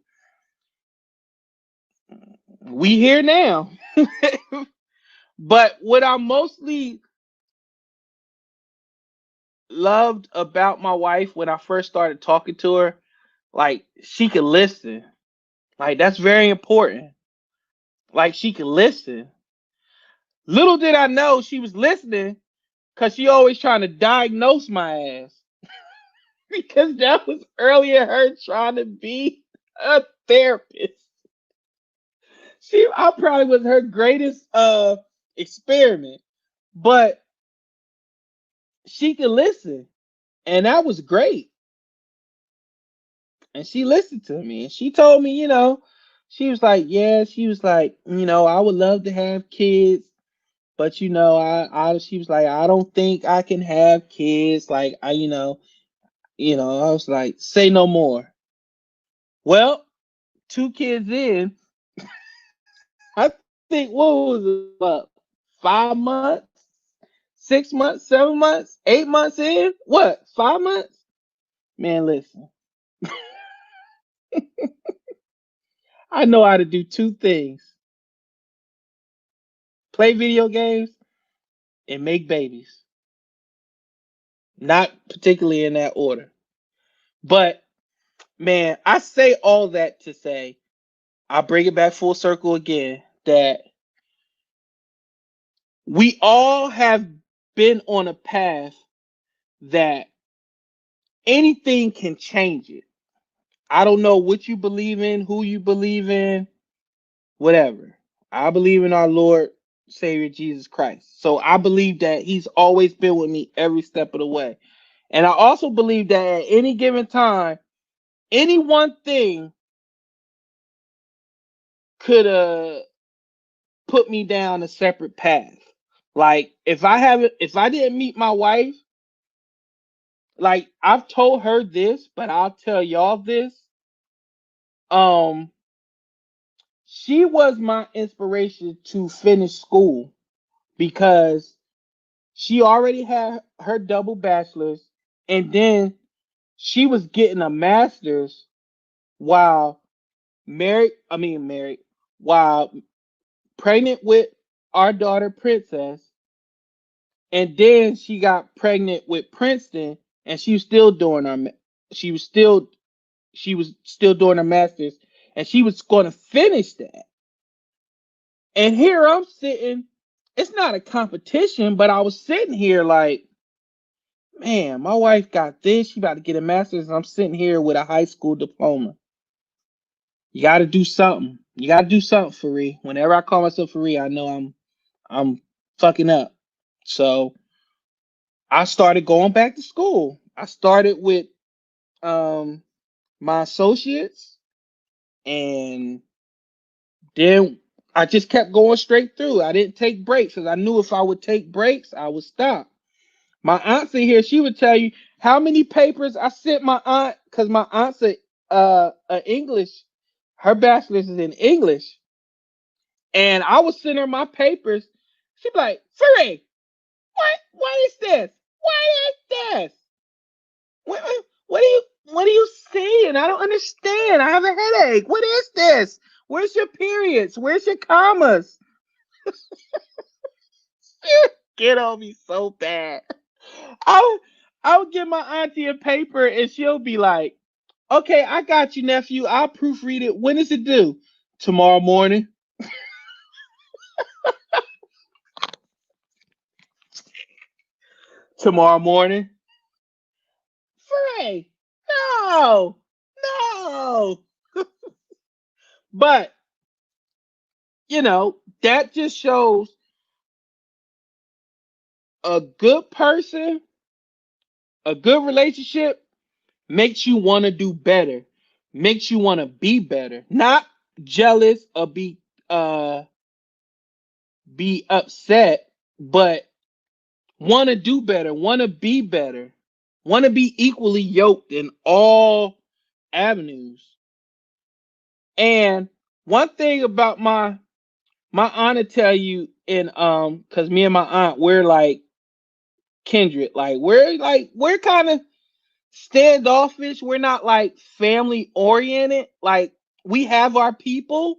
we here now. But what I mostly loved about my wife when I first started talking to her, like she could listen. Like that's very important. Like she could listen. Little did I know she was listening because she always trying to diagnose my ass. Because that was earlier her trying to be a therapist. I probably was her greatest experiment. But she could listen. And that was great. And she listened to me, and she told me, she was like, yeah, she was like, I would love to have kids, but she was like, I don't think I can have kids. Like, I was like, say no more. Well, 2 kids in, I think what was it, about 5 months, 6 months, 7 months, 8 months in? What, 5 months? Man, listen, I know how to do two things: play video games and make babies. Not particularly in that order. But man, I say all that to say, I bring it back full circle again that we all have been on a path that anything can change it. I don't know what you believe in, who you believe in, whatever. I believe in our Lord Savior Jesus Christ. So I believe that he's always been with me every step of the way. And I also believe that at any given time, any one thing could put me down a separate path. Like if I didn't meet my wife, like I've told her this, but I'll tell y'all this. Um, she was my inspiration to finish school because she already had her double bachelor's, and then she was getting a master's while married, while pregnant with our daughter Princess, and then she got pregnant with Princeton, and she was still she was still doing her master's, and she was going to finish that. And here I'm sitting. It's not a competition, but I was sitting here like, man, my wife got this. She about to get a master's, and I'm sitting here with a high school diploma. You got to do something. You got to do something, Farie. Whenever I call myself Farie, I know I'm fucking up. So I started going back to school. I started with um my associates, and then I just kept going straight through. I didn't take breaks because I knew if I would take breaks, I would stop. My auntie here, she would tell you how many papers I sent my aunt, because my aunt's a English, her bachelor's is in English, and I was sending her my papers. She'd be like, Free, what is this? What is this? What are you saying? I don't understand. I have a headache. What is this? Where's your periods? Where's your commas? Get on me so bad. I'll I'll give my auntie a paper and she'll be like, okay, I got you, nephew. I'll proofread it. When is it due? Tomorrow morning. Tomorrow morning. Frey. No. No. But that just shows a good person, a good relationship makes you want to do better, makes you want to be better, not jealous or be upset, but want to do better, want to be better, want to be equally yoked in all avenues. And one thing about my aunt to tell you, and because me and my aunt, we're like kindred, we're kind of standoffish. We're not like family oriented. Like we have our people,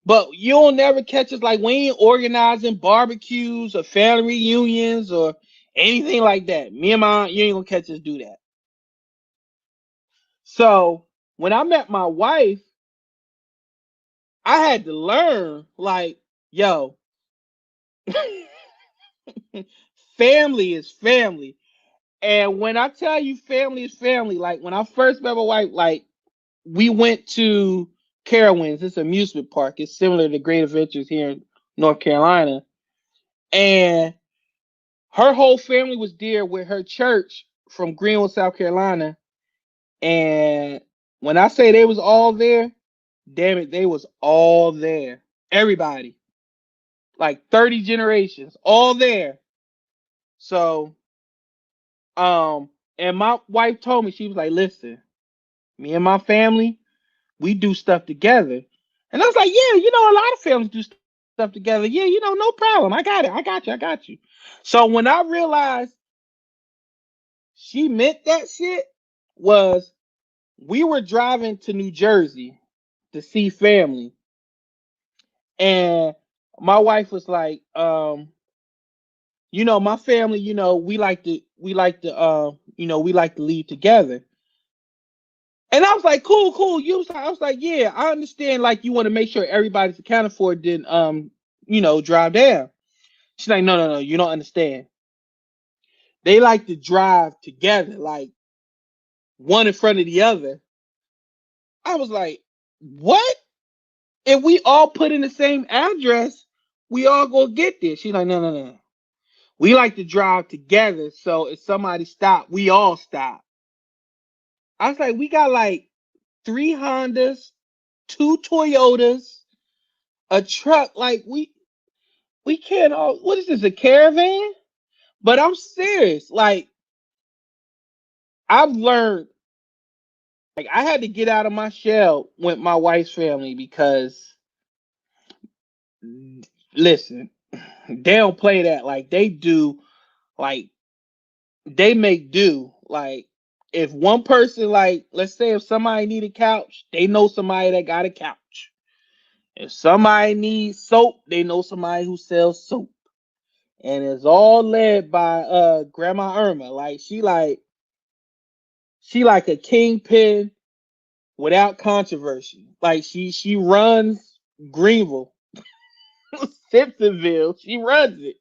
but you'll never catch us like we ain't organizing barbecues or family reunions or anything like that. Me and my aunt, you ain't gonna catch us do that. So when I met my wife, I had to learn, like, yo, family is family. And when I tell you family is family, like when I first met my wife, like we went to Carowinds. It's an amusement park. It's similar to Great Adventures here in North Carolina. And her whole family was there with her church from Greenville, South Carolina. And when I say they was all there, damn it, they was all there. Everybody, like 30 generations, all there. So, and my wife told me, she was like, listen, me and my family, we do stuff together. And I was like, yeah, a lot of families do stuff together. Yeah, no problem. I got it. I got you. So when I realized she meant that shit, was we were driving to New Jersey to see family. And my wife was like, my family, we like to leave together. And I was like, cool. I was like, yeah, I understand. Like, you want to make sure everybody's accounted for, then, drive down. She's like, no, you don't understand. They like to drive together, like one in front of the other. I was like, what? If we all put in the same address, we all go get this. She's like, no, no, no. We like to drive together. So if somebody stop, we all stop. I was like, we got like three Hondas, two Toyotas, a truck. Like we can't all. What is this? A caravan? But I'm serious. Like I've learned. Like I had to get out of my shell with my wife's family because listen, they don't play that like they do. Like they make do. Like if one person, like let's say if somebody need a couch, they know somebody that got a couch. If somebody needs soap, they know somebody who sells soap. And it's all led by Grandma Irma. Like she like a kingpin without controversy. Like she runs Greenville, Simpsonville. She runs it.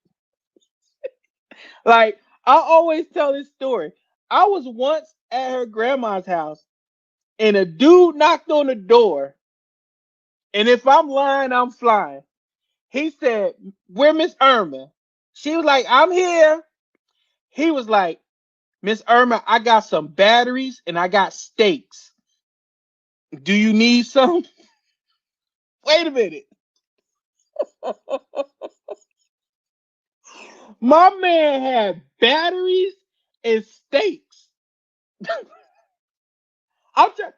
Like I always tell this story. I was once at her grandma's house and a dude knocked on the door. And if I'm lying, I'm flying. He said, "Where Miss Irma?" She was like, "I'm here." He was like, "Miss Irma, I got some batteries and I got steaks. Do you need some?" Wait a minute. My man had batteries and steaks. I'm just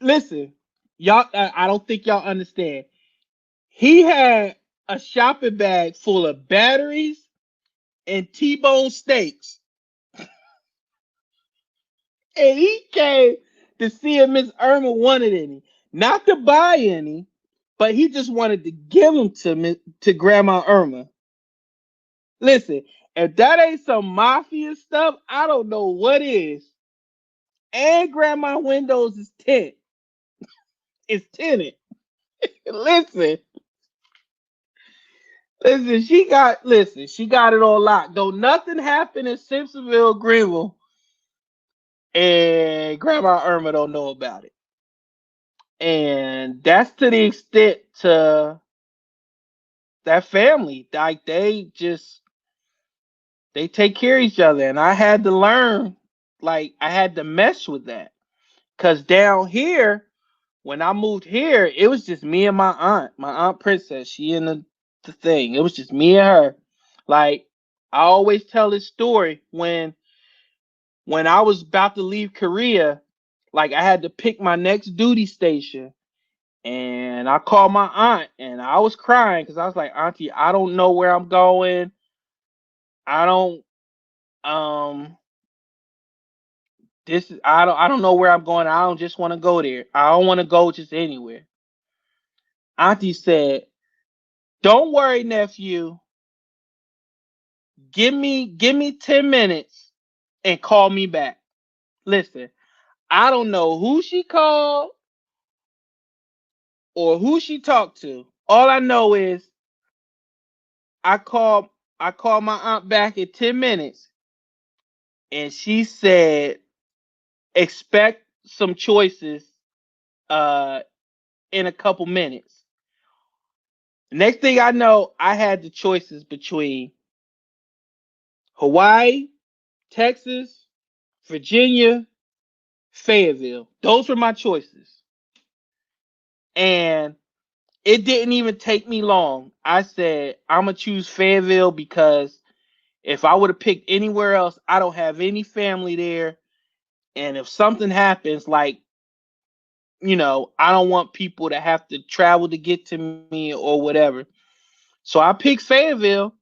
listen, y'all. I don't think y'all understand. He had a shopping bag full of batteries and T-bone steaks, and he came to see if Miss Irma wanted any, not to buy any, but he just wanted to give them to Grandma Irma. Listen, if that ain't some mafia stuff, I don't know what is. And Grandma Windows is tent. It's tenant. Listen, she got it all locked. Though nothing happened in Simpsonville, Greenville, and Grandma Irma don't know about it. And that's to the extent to that family. Like they take care of each other. And I had to learn, like I had to mess with that. Cause down here, when I moved here, it was just me and my aunt Princess. She in the thing. It was just me and her. Like I always tell this story when I was about to leave Korea, like I had to pick my next duty station. And I called my aunt and I was crying because I was like, Auntie, I don't know where I'm going. I don't um I don't know where I'm going. I don't just want to go there. I don't want to go just anywhere. Auntie said, "Don't worry, nephew. Give me 10 minutes and call me back." Listen, I don't know who she called or who she talked to. All I know is I called I called my aunt back in 10 minutes and she said expect some choices uh in a couple minutes. Next thing I know, I had the choices between Hawaii, Texas, Virginia, Fayetteville. Those were my choices. And it didn't even take me long. I said, I'm going to choose Fayetteville because if I would have picked anywhere else, I don't have any family there. And if something happens, like, I don't want people to have to travel to get to me or whatever. So I picked Fayetteville,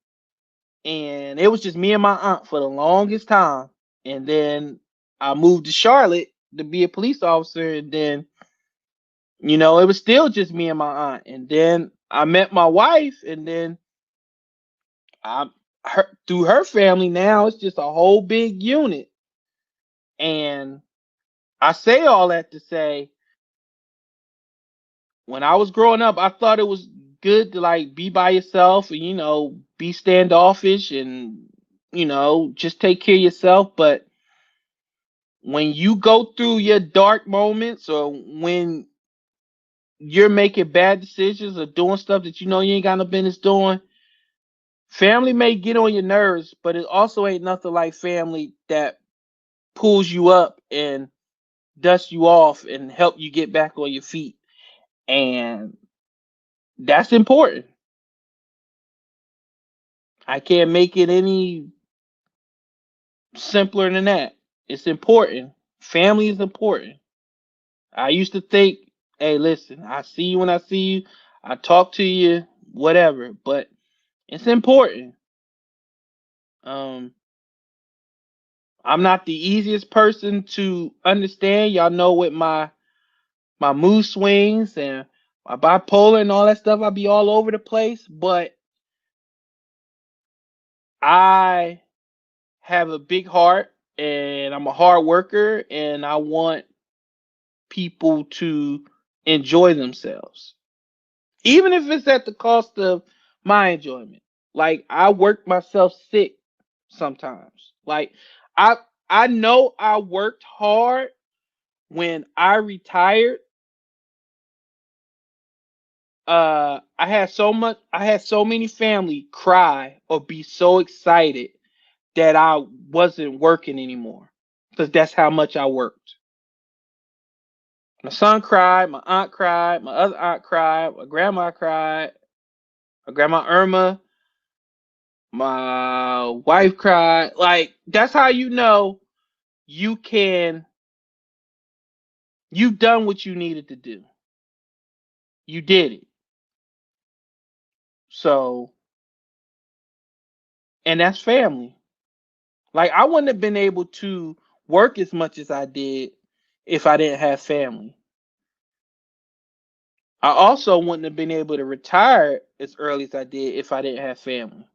and it was just me and my aunt for the longest time. And then I moved to Charlotte to be a police officer, and then it was still just me and my aunt. And then I met my wife, and then through her family now it's just a whole big unit. And I say all that to say, when I was growing up, I thought it was good to like be by yourself and be standoffish and just take care of yourself. But when you go through your dark moments, or when you're making bad decisions or doing stuff that you know you ain't got no business doing, family may get on your nerves, but it also ain't nothing like family that pulls you up and dusts you off and help you get back on your feet. And that's important. I can't make it any simpler than that. It's important. Family is important. I used to think, hey, listen, I see you when I see you, I talk to you, whatever, but it's important. Um, I'm not the easiest person to understand. Y'all know, with my mood swings and my bipolar and all that stuff, I be all over the place, but I have a big heart and I'm a hard worker and I want people to enjoy themselves. Even if it's at the cost of my enjoyment. Like, I work myself sick sometimes. Like, I I know I worked hard when I retired. I had so many family cry or be so excited that I wasn't working anymore, because that's how much I worked. My son cried, my aunt cried, my other aunt cried, my grandma cried, my grandma Irma, my wife cried. Like, that's how you know you can you've done what you needed to do. You did it. So, and that's family. Like, I wouldn't have been able to work as much as I did if I didn't have family. I also wouldn't have been able to retire as early as I did if I didn't have family.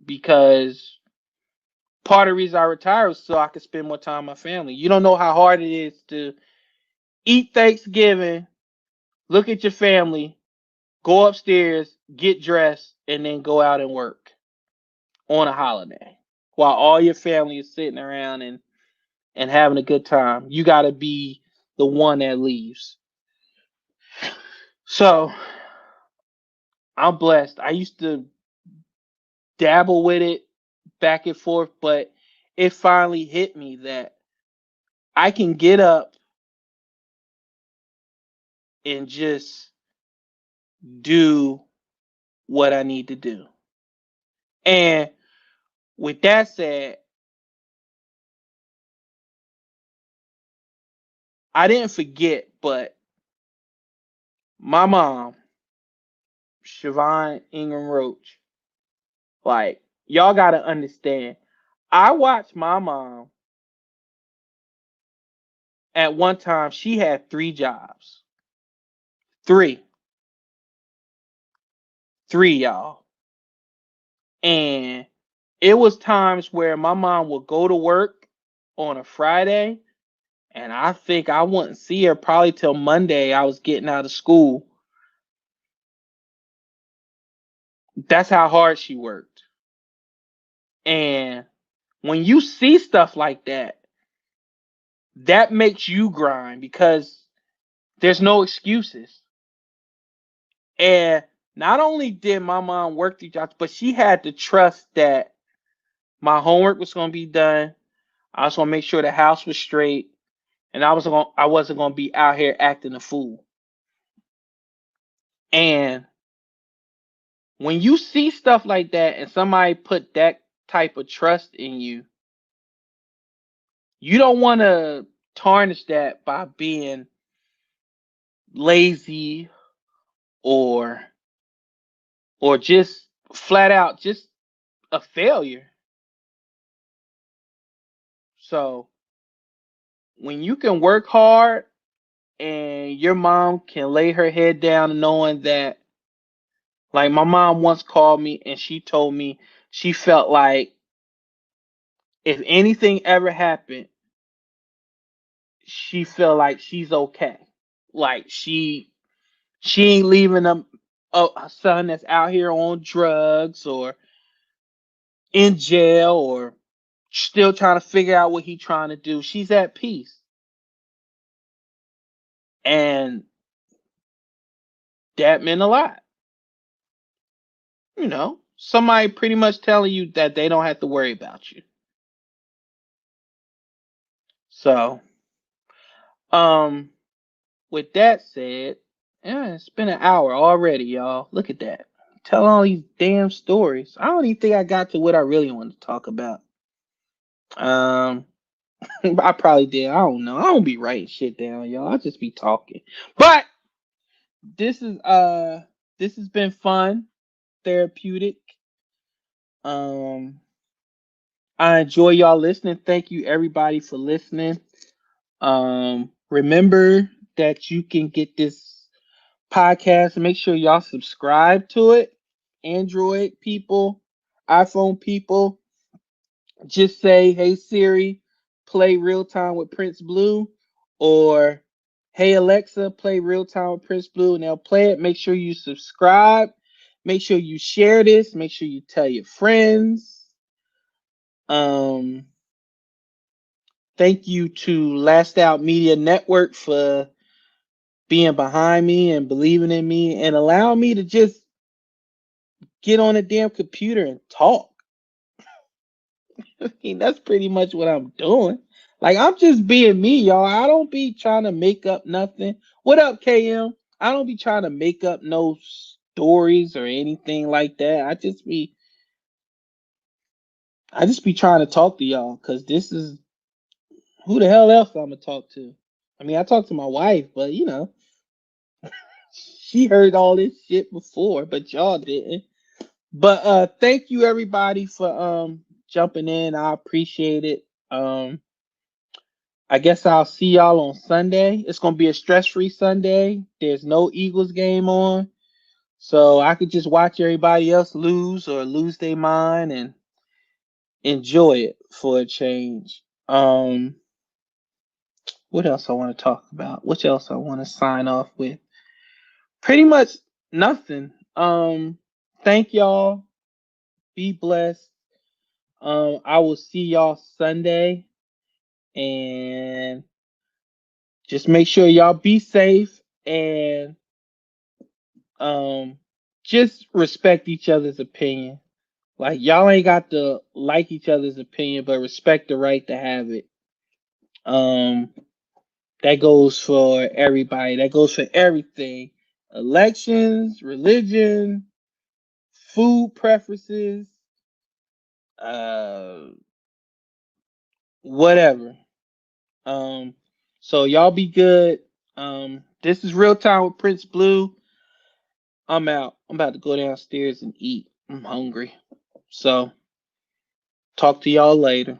Because part of the reason I retired was so I could spend more time with my family. You don't know how hard it is to eat Thanksgiving, look at your family, go upstairs, get dressed, and then go out and work on a holiday while all your family is sitting around and having a good time. You got to be the one that leaves. So I'm blessed. I used to dabble with it back and forth, but it finally hit me that I can get up and just do what I need to do. And with that said, I didn't forget, but my mom, Siobhan Ingram Roach, like, y'all got to understand, I watched my mom. At one time, she had 3 jobs. Three. Three, y'all. And it was times where my mom would go to work on a Friday, and I think I wouldn't see her probably till Monday. I was getting out of school. That's how hard she worked. And when you see stuff like that, that makes you grind, because there's no excuses. And not only did my mom work 3 jobs, but she had to trust that my homework was going to be done. I was going to make sure the house was straight, and I wasn't going to be out here acting a fool. And when you see stuff like that and somebody put that type of trust in you, you don't want to tarnish that by being lazy, or just flat out just a failure. So when you can work hard and your mom can lay her head down knowing that, like, my mom once called me and she told me she felt like if anything ever happened, she felt like she's okay. Like, she ain't leaving a son that's out here on drugs or in jail or still trying to figure out what he's trying to do. She's at peace. And that meant a lot. Somebody pretty much telling you that they don't have to worry about you. So, with that said, yeah, it's been an hour already, y'all. Look at that. Tell all these damn stories. I don't even think I got to what I really wanted to talk about. I probably did. I don't know. I don't be writing shit down, y'all. I just be talking. But this has been fun, therapeutic. Um, I enjoy y'all listening. Thank you everybody for listening. Remember that you can get this podcast and make sure y'all subscribe to it. Android people, iPhone people, just say, "Hey Siri, play Real Time with Prince Blue," or "Hey Alexa, play Real Time with Prince Blue," and they'll play it. Make sure you subscribe. Make sure you share this. Make sure you tell your friends. Thank you to LastOut Media Network for being behind me and believing in me and allowing me to just get on a damn computer and talk. I mean, that's pretty much what I'm doing. Like, I'm just being me, y'all. I don't be trying to make up nothing. What up, KM? I don't be trying to make up no stories or anything like that. I just be trying to talk to y'all because this is who the hell else I'm gonna talk to. I mean, I talk to my wife, but she heard all this shit before, but y'all didn't. But thank you everybody for jumping in. I appreciate it. I guess I'll see y'all on Sunday. It's gonna be a stress-free Sunday. There's no Eagles game on. So I could just watch everybody else lose or lose their mind and enjoy it for a change. What else I want to talk about? What else I want to sign off with? Pretty much nothing. Thank y'all. Be blessed. I will see y'all Sunday, and just make sure y'all be safe and just respect each other's opinion. Like, y'all ain't got to like each other's opinion, but respect the right to have it. That goes for everybody. That goes for everything. Elections, religion, food preferences, uh whatever. So y'all be good. This is Real Time with Prince Blue. I'm out. I'm about to go downstairs and eat. I'm hungry. So talk to y'all later.